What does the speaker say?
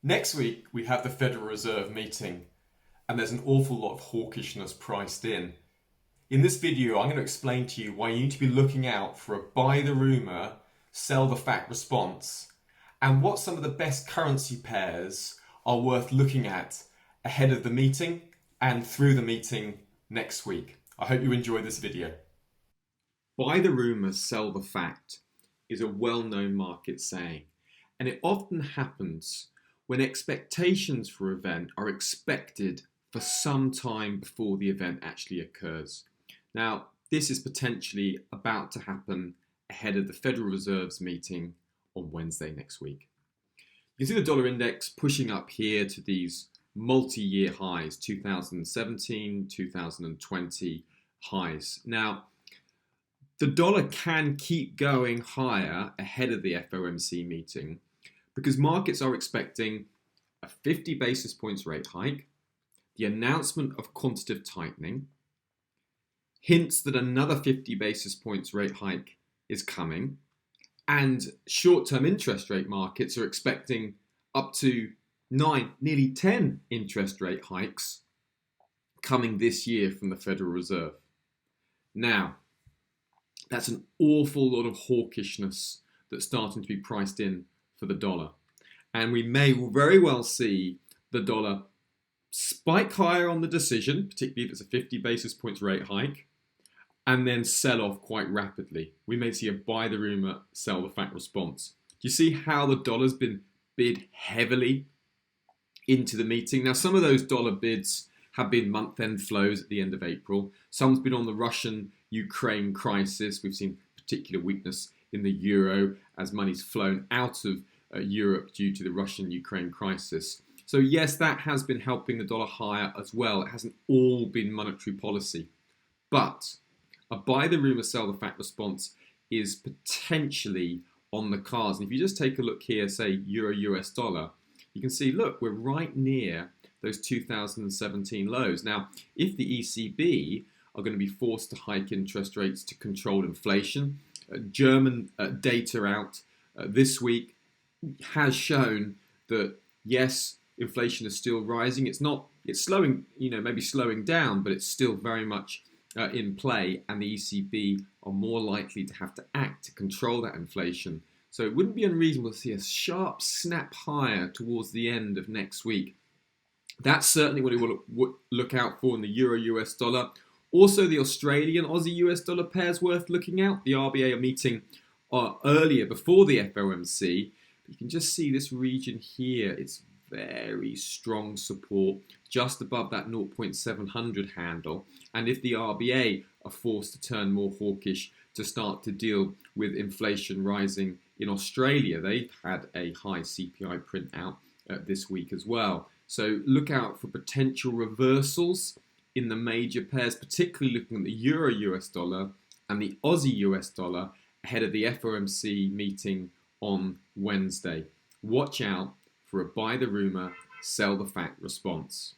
Next week, we have the Federal Reserve meeting, and there's an awful lot of hawkishness priced in. In this video, I'm going to explain to you why you need to be looking out for a buy the rumour, sell the fact response, and what some of the best currency pairs are worth looking at ahead of the meeting and through the meeting next week. I hope you enjoy this video. Buy the rumour, sell the fact is a well-known market saying, and it often happens when expectations for an event are expected for some time before the event actually occurs. Now, this is potentially about to happen ahead of the Federal Reserve's meeting on Wednesday next week. You can see the dollar index pushing up here to these multi-year highs, 2017, 2020 highs. Now, the dollar can keep going higher ahead of the FOMC meeting because markets are expecting a 50 basis points rate hike, the announcement of quantitative tightening, hints that another 50 basis points rate hike is coming, and short-term interest rate markets are expecting up to 9, nearly 10 interest rate hikes coming this year from the Federal Reserve. Now, that's an awful lot of hawkishness that's starting to be priced in for the dollar. And we may very well see the dollar spike higher on the decision, particularly if it's a 50 basis points rate hike, and then sell off quite rapidly. We may see a buy the rumour, sell the fact response. Do you see how the dollar's been bid heavily into the meeting? Now, some of those dollar bids have been month-end flows at the end of April. Some's been on the Russian-Ukraine crisis. We've seen particular weakness in the euro as money's flown out of Europe due to the Russian-Ukraine crisis. So yes, that has been helping the dollar higher as well. It hasn't all been monetary policy. But a buy the rumour, sell the fact response is potentially on the cards. And if you just take a look here, say euro US dollar, you can see, look, we're right near those 2017 lows. Now, if the ECB are going to be forced to hike interest rates to control inflation, German data out this week has shown that, yes, inflation is still rising. It's slowing, maybe slowing down, but it's still very much in play, and the ECB are more likely to have to act to control that inflation. So it wouldn't be unreasonable to see a sharp snap higher towards the end of next week. That's certainly what we will look out for in the euro US dollar. Also, the Australian Aussie US dollar pair is worth looking out. The RBA are meeting earlier before the FOMC. You can just see this region here. It's very strong support just above that 0.700 handle. And if the RBA are forced to turn more hawkish to start to deal with inflation rising in Australia, they've had a high CPI print out this week as well. So look out for potential reversals in the major pairs, particularly looking at the euro US dollar and the Aussie US dollar ahead of the FOMC meeting on Wednesday. Watch out for a buy the rumour, sell the fact response.